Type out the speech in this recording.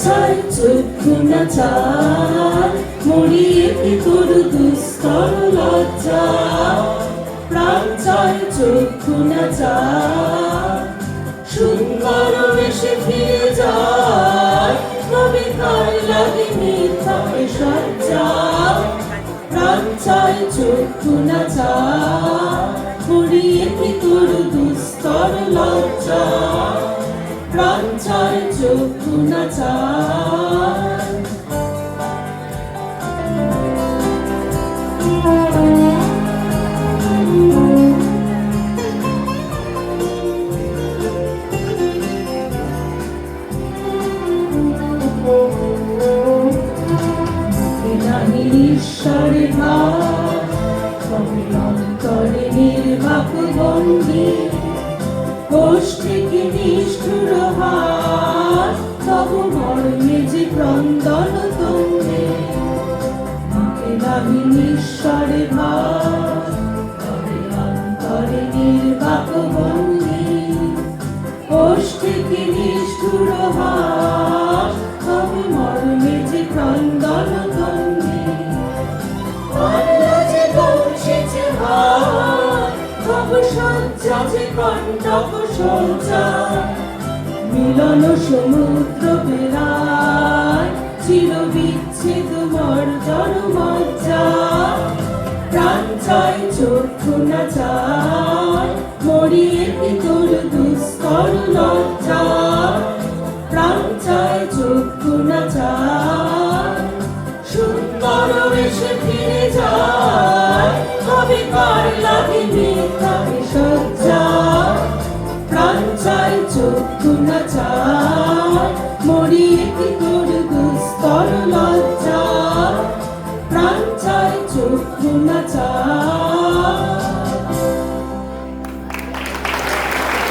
চায় চক্ষু না চায় মরিয়ে কি তোর দুস্তর লজ্জা প্রাণ চায় চক্ষু না চায় সুন্দর বেশে ফিরে যায় তবে তার লাগে মিথ্যা সজ্জা প্রাণ চায় চক্ষু না চায় মরিয়ে কি তোর দুস্তর লজ্জা প্রাণ চায় চক্ষু না চায় ঈশ্বরের ভাব তবে অন্তরে নির্বাক বন্দী কোষ থেকে নিষ্ঠুর হাত তব মর্মে যে ক্রন্দন তোমরে মাকে নাহিন ঈশ্বরের ভাব তবে অন্তরে নির্বাক বন্দী কোষ থেকে নিষ্ঠুর হাত তবে মর্মে যে ক্রন্দন তোমরে মিলন সমুদ্র বেলায় চির বিচ্ছেদ মর্জন মজ্জা প্রাণ চায় চক্ষু না চায় মরিয়ে কি তোর দুস্তর লজ্জা প্রাণ চায় চক্ষু না চায় সুন্দর বেশে ফিরে যায় তবে কার লাগে মিথ্যা সজ্জা প্রাণ চায় চক্ষু না চায় মরিয়ে কি তোর দুস্তর লজ্জা প্রাণ চায় চক্ষু না চায়